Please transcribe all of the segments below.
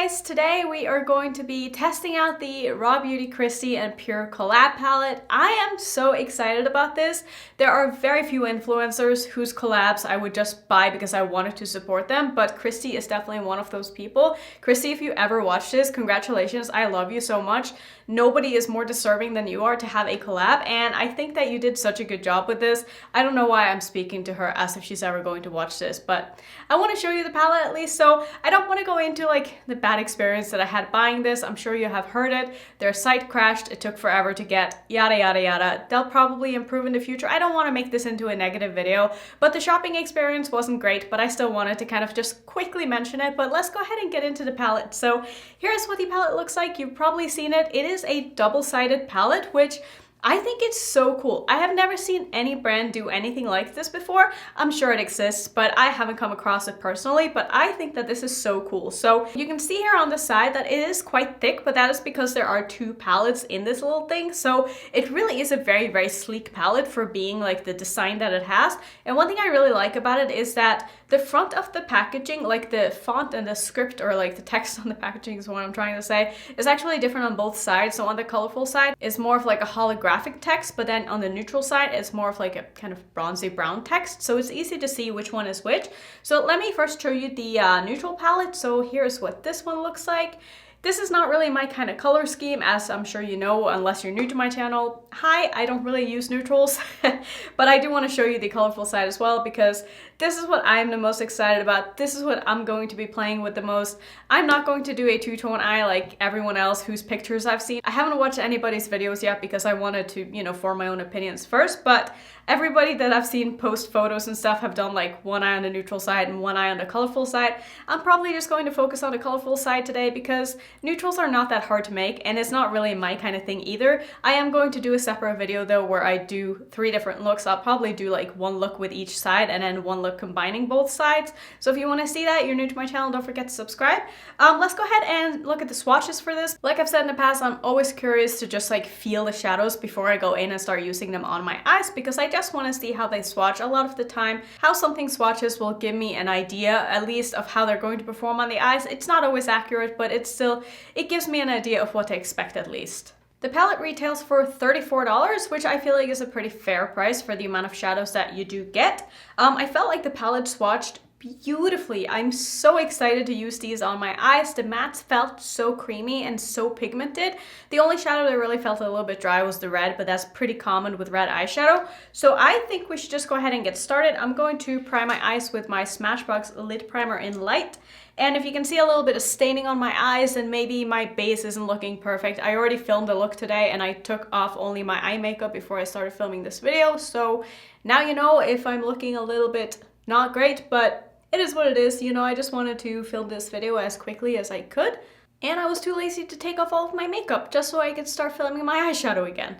guys, today we are going to be testing out the Rawbeautykristi and Pure collab palette. I am so excited about this. There are very few influencers whose collabs I would just buy because I wanted to support them, but Kristi is definitely one of those people. Kristi, if you ever watch this, congratulations, I love you so much. Nobody is more deserving than you are to have a collab, and I think that you did such a good job with this. I don't know why I'm speaking to her as if she's ever going to watch this, but I want to show you the palette at least, so I don't want to go into like the bad experience that I had buying this. I'm sure you have heard it. Their site crashed, it took forever to get, yada yada yada. They'll probably improve in the future. I don't want to make this into a negative video, but the shopping experience wasn't great, but I still wanted to kind of just quickly mention it. But let's go ahead and get into the palette. So here's what the palette looks like. You've probably seen it. It is a double-sided palette, which I think it's so cool. I have never seen any brand do anything like this before. I'm sure it exists, but I haven't come across it personally, but I think that this is so cool. So you can see here on the side that it is quite thick, but that is because there are two palettes in this little thing. So it really is a very, very sleek palette for being like the design that it has. And one thing I really like about it is that the front of the packaging, like the font and the script or like the text on the packaging is what I'm trying to say, is actually different on both sides. So on the colorful side, it's more of like a holographic text, but then on the neutral side it's more of like a kind of bronzy brown text, so it's easy to see which one is which. So let me first show you the neutral palette. So here's what this one looks like. This is not really my kind of color scheme, as I'm sure you know, unless you're new to my channel. Hi, I don't really use neutrals, but I do want to show you the colorful side as well, because this is what I'm the most excited about. This is what I'm going to be playing with the most. I'm not going to do a two-tone eye like everyone else whose pictures I've seen. I haven't watched anybody's videos yet because I wanted to, you know, form my own opinions first, but everybody that I've seen post photos and stuff have done like one eye on the neutral side and one eye on the colorful side. I'm probably just going to focus on the colorful side today because neutrals are not that hard to make, and it's not really my kind of thing either. I am going to do a separate video though where I do 3 different looks. I'll probably do like one look with each side and then one look combining both sides. So if you want to see that, you're new to my channel, don't forget to subscribe. Let's go ahead and look at the swatches for this. Like I've said in the past, I'm always curious to just like feel the shadows before I go in and start using them on my eyes, because I just want to see how they swatch. A lot of the time, how something swatches will give me an idea, at least, of how they're going to perform on the eyes. It's not always accurate, but it gives me an idea of what to expect at least. The palette retails for $34, which I feel like is a pretty fair price for the amount of shadows that you do get. I felt like the palette swatched beautifully. I'm so excited to use these on my eyes. The mattes felt so creamy and so pigmented. The only shadow that really felt a little bit dry was the red, but that's pretty common with red eyeshadow. So I think we should just go ahead and get started. I'm going to prime my eyes with my Smashbox Lid Primer in Light. And if you can see a little bit of staining on my eyes and maybe my base isn't looking perfect, I already filmed a look today and I took off only my eye makeup before I started filming this video. So now you know if I'm looking a little bit not great, but it is what it is. You know, I just wanted to film this video as quickly as I could. And I was too lazy to take off all of my makeup just so I could start filming my eyeshadow again.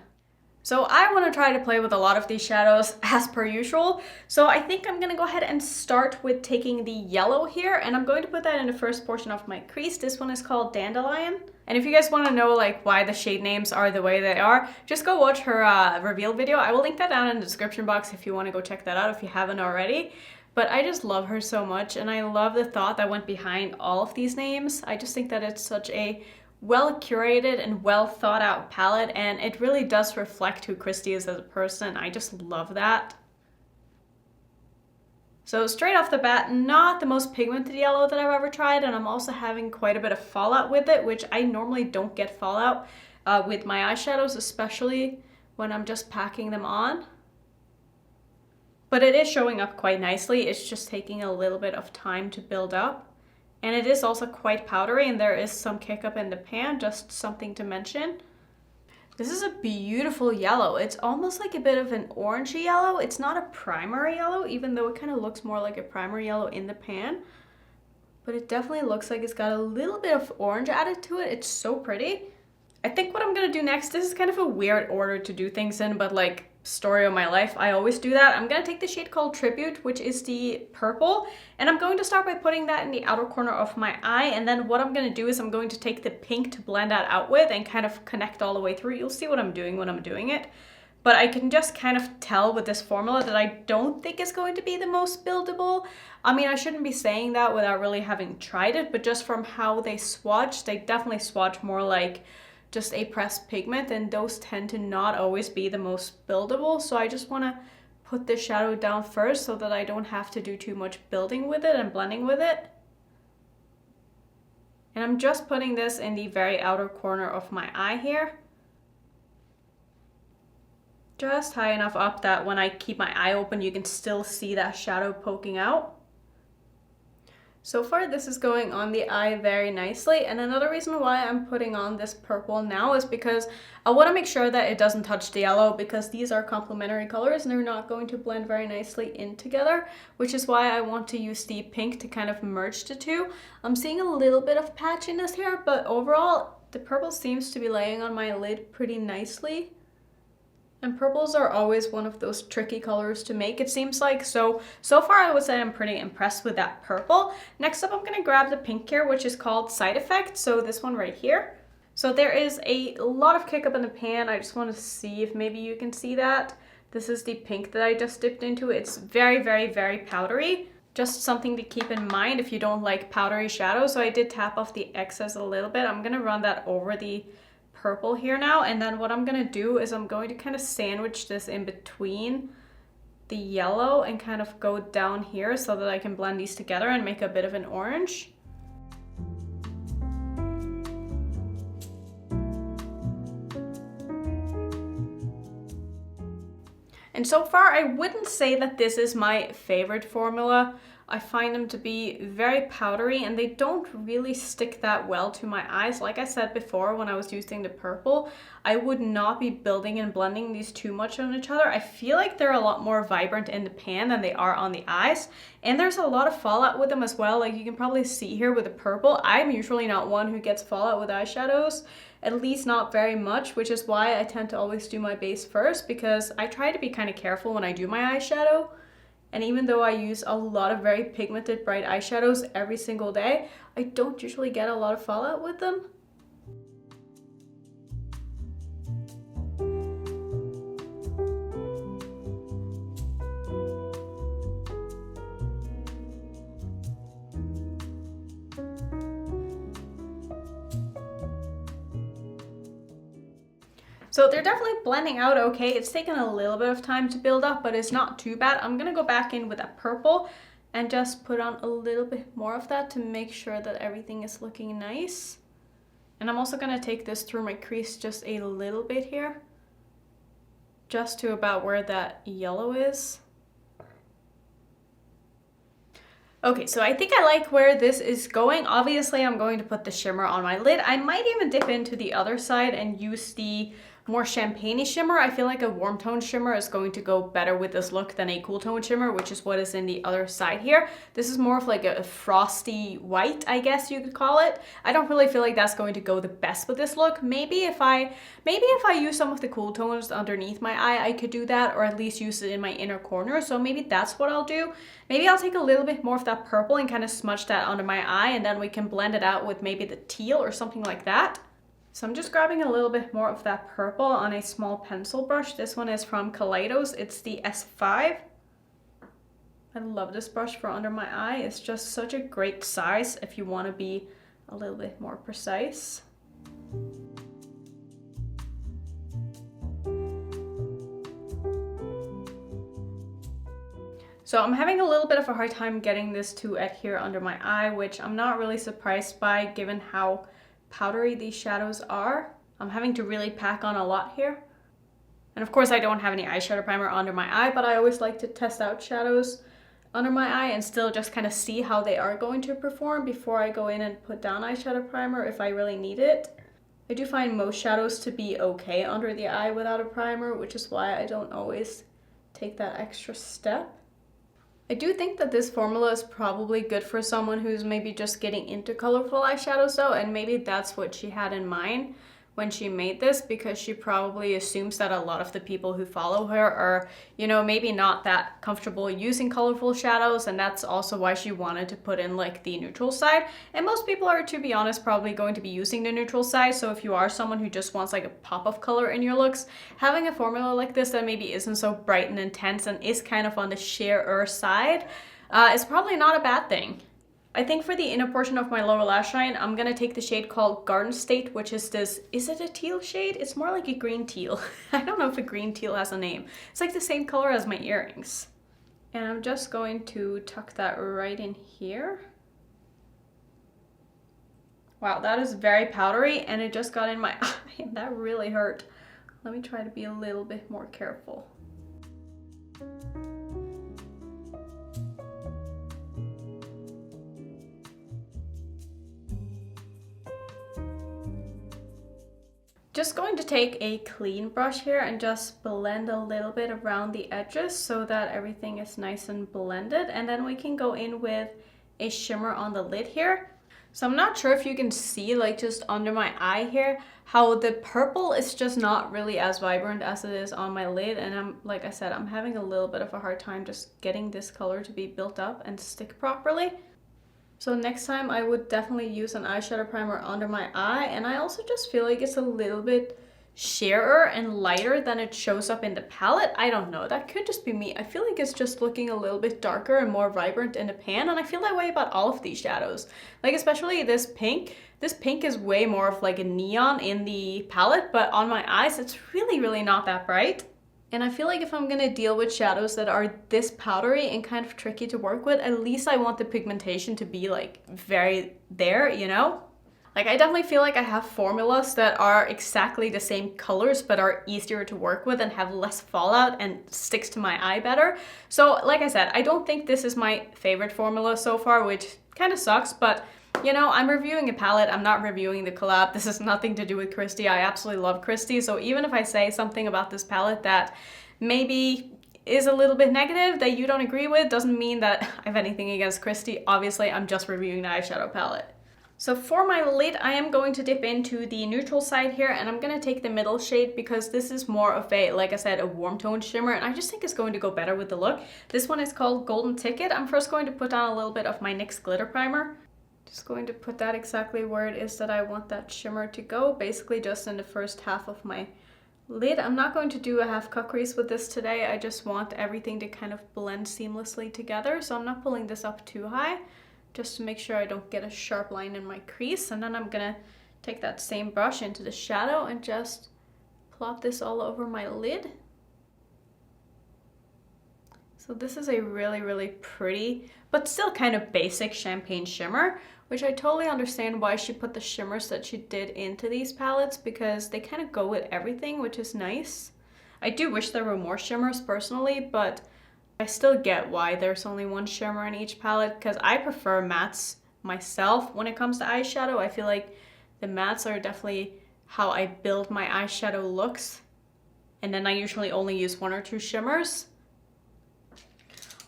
So I want to try to play with a lot of these shadows as per usual. So I think I'm going to go ahead and start with taking the yellow here, and I'm going to put that in the first portion of my crease. This one is called Dandelion. And if you guys want to know like why the shade names are the way they are, just go watch her reveal video. I will link that down in the description box if you want to go check that out if you haven't already. But I just love her so much, and I love the thought that went behind all of these names. I just think that it's such a well curated and well thought out palette, and it really does reflect who Kristi is as a person. I just love that. So straight off the bat, not the most pigmented yellow that I've ever tried, and I'm also having quite a bit of fallout with it, which I normally don't get fallout with my eyeshadows, especially when I'm just packing them on. But it is showing up quite nicely. It's just taking a little bit of time to build up. And it is also quite powdery, and there is some kick up in the pan, just something to mention. This is a beautiful yellow. It's almost like a bit of an orangey yellow. It's not a primary yellow, even though it kind of looks more like a primary yellow in the pan. But it definitely looks like it's got a little bit of orange added to it. It's so pretty. I think what I'm gonna do next, this is kind of a weird order to do things in, but like story of my life, I always do that. I'm gonna take the shade called Tribute, which is the purple, and I'm going to start by putting that in the outer corner of my eye, and then what I'm gonna do is I'm going to take the pink to blend that out with and kind of connect all the way through. You'll see what I'm doing when I'm doing it. but I can just kind of tell with this formula that I don't think it's going to be the most buildable. I mean, I shouldn't be saying that without really having tried it, but just from how they swatch, they definitely swatch more like just a pressed pigment, and those tend to not always be the most buildable. So I just want to put the shadow down first so that I don't have to do too much building with it and blending with it. And I'm just putting this in the very outer corner of my eye here. Just high enough up that when I keep my eye open, you can still see that shadow poking out. So far, this is going on the eye very nicely. And another reason why I'm putting on this purple now is because I want to make sure that it doesn't touch the yellow, because these are complementary colors and they're not going to blend very nicely in together, which is why I want to use the pink to kind of merge the two. I'm seeing a little bit of patchiness here, but overall, the purple seems to be laying on my lid pretty nicely. And purples are always one of those tricky colors to make, it seems like. So far I would say I'm pretty impressed with that purple. Next up, I'm gonna grab the pink here, which is called Side Effect. So this one right here. So there is a lot of kick up in the pan. I just want to see if maybe you can see that. This is the pink that I just dipped into. It's very, very, very powdery. Just something to keep in mind if you don't like powdery shadows. So I did tap off the excess a little bit. I'm gonna run that over the purple here now, and then what I'm gonna do is I'm going to kind of sandwich this in between the yellow and kind of go down here so that I can blend these together and make a bit of an orange. And so far, I wouldn't say that this is my favorite formula. I find them to be very powdery and they don't really stick that well to my eyes. Like I said before, when I was using the purple, I would not be building and blending these too much on each other. I feel like they're a lot more vibrant in the pan than they are on the eyes. And there's a lot of fallout with them as well. Like you can probably see here with the purple, I'm usually not one who gets fallout with eyeshadows. At least not very much, which is why I tend to always do my base first, because I try to be kind of careful when I do my eyeshadow. And even though I use a lot of very pigmented bright eyeshadows every single day, I don't usually get a lot of fallout with them. So they're definitely blending out okay. It's taken a little bit of time to build up, but it's not too bad. I'm gonna go back in with that purple and just put on a little bit more of that to make sure that everything is looking nice. And I'm also gonna take this through my crease just a little bit here, just to about where that yellow is. Okay, so I think I like where this is going. Obviously, I'm going to put the shimmer on my lid. I might even dip into the other side and use the more champagne-y shimmer. I feel like a warm tone shimmer is going to go better with this look than a cool tone shimmer, which is what is in the other side here. This is more of like a frosty white, I guess you could call it. I don't really feel like that's going to go the best with this look. Maybe if I use some of the cool tones underneath my eye, I could do that, or at least use it in my inner corner. So maybe that's what I'll do. Maybe I'll take a little bit more of that purple and kind of smudge that under my eye, and then we can blend it out with maybe the teal or something like that. So I'm just grabbing a little bit more of that purple on a small pencil brush. This one is from Kaleidos. It's the S5. I love this brush for under my eye. It's just such a great size if you want to be a little bit more precise. So I'm having a little bit of a hard time getting this to adhere under my eye, which I'm not really surprised by given how powdery these shadows are. I'm having to really pack on a lot here. And of course I don't have any eyeshadow primer under my eye, but I always like to test out shadows under my eye and still just kind of see how they are going to perform before I go in and put down eyeshadow primer if I really need it. I do find most shadows to be okay under the eye without a primer, which is why I don't always take that extra step. I do think that this formula is probably good for someone who's maybe just getting into colorful eyeshadows though, and maybe that's what she had in mind when she made this, because she probably assumes that a lot of the people who follow her are, you know, maybe not that comfortable using colorful shadows, and that's also why she wanted to put in like the neutral side. And most people are, to be honest, probably going to be using the neutral side. So if you are someone who just wants like a pop of color in your looks, having a formula like this that maybe isn't so bright and intense and is kind of on the sheerer side is probably not a bad thing. I think for the inner portion of my lower lash line, I'm gonna take the shade called Garden State, which is this, is it a teal shade? It's more like a green teal. I don't know if a green teal has a name. It's like the same color as my earrings. And I'm just going to tuck that right in here. Wow, that is very powdery and it just got in my eye and that really hurt. Let me try to be a little bit more careful. Just going to take a clean brush here and just blend a little bit around the edges so that everything is nice and blended. And then we can go in with a shimmer on the lid here. So I'm not sure if you can see, like just under my eye here, how the purple is just not really as vibrant as it is on my lid. And I'm, like I said, I'm having a little bit of a hard time just getting this color to be built up and stick properly. So next time I would definitely use an eyeshadow primer under my eye, and I also just feel like it's a little bit sheerer and lighter than it shows up in the palette. I don't know, that could just be me. I feel like it's just looking a little bit darker and more vibrant in the pan, and I feel that way about all of these shadows. Like especially this pink. This pink is way more of like a neon in the palette, but on my eyes it's really not that bright. And I feel like if I'm gonna deal with shadows that are this powdery and kind of tricky to work with, at least I want the pigmentation to be like very there, you know? Like I definitely feel like I have formulas that are exactly the same colors but are easier to work with and have less fallout and sticks to my eye better. So like I said, I don't think this is my favorite formula so far, which kind of sucks, but you know, I'm reviewing a palette, I'm not reviewing the collab. This has nothing to do with Kristi. I absolutely love Kristi. So even if I say something about this palette that maybe is a little bit negative that you don't agree with, doesn't mean that I have anything against Kristi. Obviously, I'm just reviewing the eyeshadow palette. So for my lid, I am going to dip into the neutral side here, and I'm gonna take the middle shade because this is more of a, like I said, a warm tone shimmer, and I just think it's going to go better with the look. This one is called Golden Ticket. I'm first going to put on a little bit of my NYX glitter primer. Just going to put that exactly where it is that I want that shimmer to go, basically just in the first half of my lid. I'm not going to do a half cut crease with this today. I just want everything to kind of blend seamlessly together. So I'm not pulling this up too high, just to make sure I don't get a sharp line in my crease. And then I'm gonna take that same brush into the shadow and just plop this all over my lid. So this is a really pretty, but still kind of basic champagne shimmer, which I totally understand why she put the shimmers that she did into these palettes, because they kind of go with everything, which is nice. I do wish there were more shimmers personally, but I still get why there's only one shimmer in each palette, because I prefer mattes myself when it comes to eyeshadow. I feel like the mattes are definitely how I build my eyeshadow looks, and then I usually only use one or two shimmers.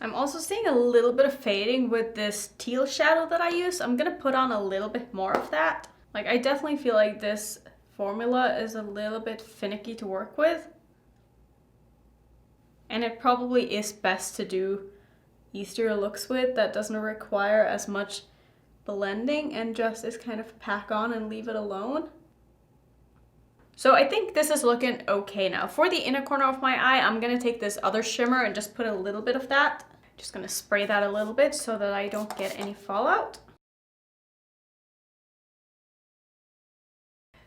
I'm also seeing a little bit of fading with this teal shadow that I use. I'm gonna put on a little bit more of that. Like I definitely feel like this formula is a little bit finicky to work with. And it probably is best to do easier looks with that doesn't require as much blending and just is kind of pack on and leave it alone. So I think this is looking okay now. For the inner corner of my eye, I'm gonna take this other shimmer and just put a little bit of that. Just gonna spray that a little bit so that I don't get any fallout.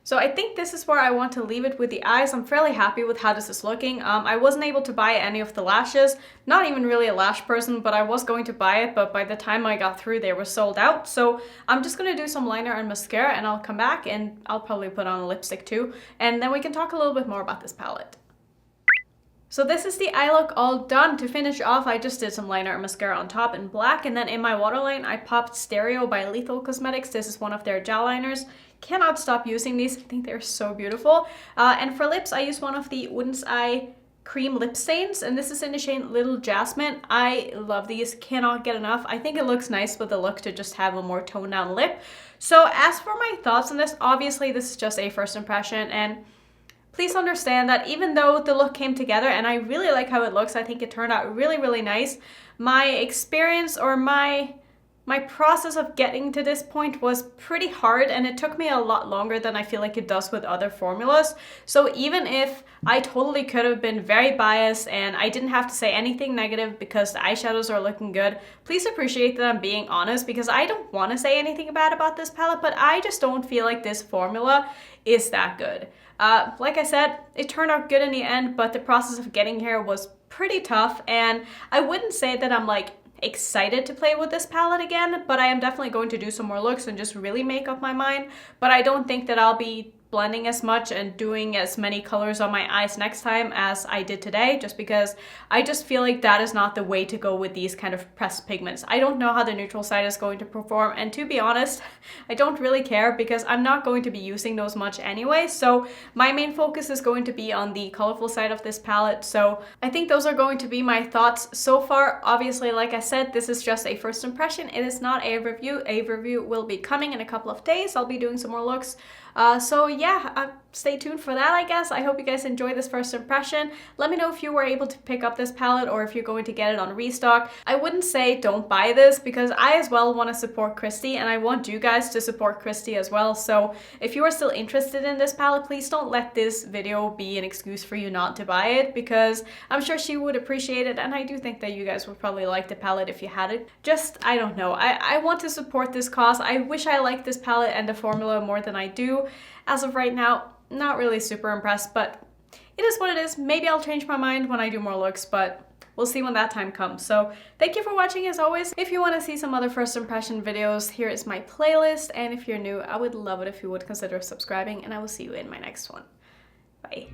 So I think this is where I want to leave it with the eyes. I'm fairly happy with how this is looking. I wasn't able to buy any of the lashes. Not even really a lash person, but I was going to buy it, but by the time I got through, they were sold out. So I'm just gonna do some liner and mascara, and I'll come back and I'll probably put on a lipstick too. And then we can talk a little bit more about this palette. So this is the eye look all done. To finish off, I just did some liner and mascara on top in black, and then in my waterline, I popped Stereo by Lethal Cosmetics. This is one of their gel liners. Cannot stop using these. I think they're so beautiful. And for lips, I used one of the Wooden's Eye cream lip stains, and this is in the shade Little Jasmine. I love these, cannot get enough. I think it looks nice with the look to just have a more toned down lip. So as for my thoughts on this, obviously this is just a first impression, and please understand that even though the look came together and I really like how it looks, I think it turned out really, really nice, my experience or my process of getting to this point was pretty hard, and it took me a lot longer than I feel like it does with other formulas. So even if I totally could have been very biased and I didn't have to say anything negative because the eyeshadows are looking good, please appreciate that I'm being honest, because I don't want to say anything bad about this palette, but I just don't feel like this formula is that good. Like I said, it turned out good in the end, but the process of getting here was pretty tough, and I wouldn't say that I'm like excited to play with this palette again, but I am definitely going to do some more looks and just really make up my mind. But I don't think that I'll be blending as much and doing as many colors on my eyes next time as I did today, just because I just feel like that is not the way to go with these kind of pressed pigments. I don't know how the neutral side is going to perform, and to be honest, I don't really care because I'm not going to be using those much anyway. So my main focus is going to be on the colorful side of this palette. So I think those are going to be my thoughts so far. Obviously, like I said, this is just a first impression. It is not a review. A review will be coming in a couple of days. I'll be doing some more looks. So yeah, stay tuned for that, I guess. I hope you guys enjoyed this first impression. Let me know if you were able to pick up this palette or if you're going to get it on restock. I wouldn't say don't buy this, because I as well want to support Kristi, and I want you guys to support Kristi as well. So if you are still interested in this palette, please don't let this video be an excuse for you not to buy it, because I'm sure she would appreciate it, and I do think that you guys would probably like the palette if you had it. Just, I don't know. I want to support this cause. I wish I liked this palette and the formula more than I do. As of right now, not really super impressed, but it is what it is. Maybe I'll change my mind when I do more looks, but we'll see when that time comes. So thank you for watching as always. If you want to see some other first impression videos, here is my playlist. And if you're new, I would love it if you would consider subscribing, and I will see you in my next one. Bye.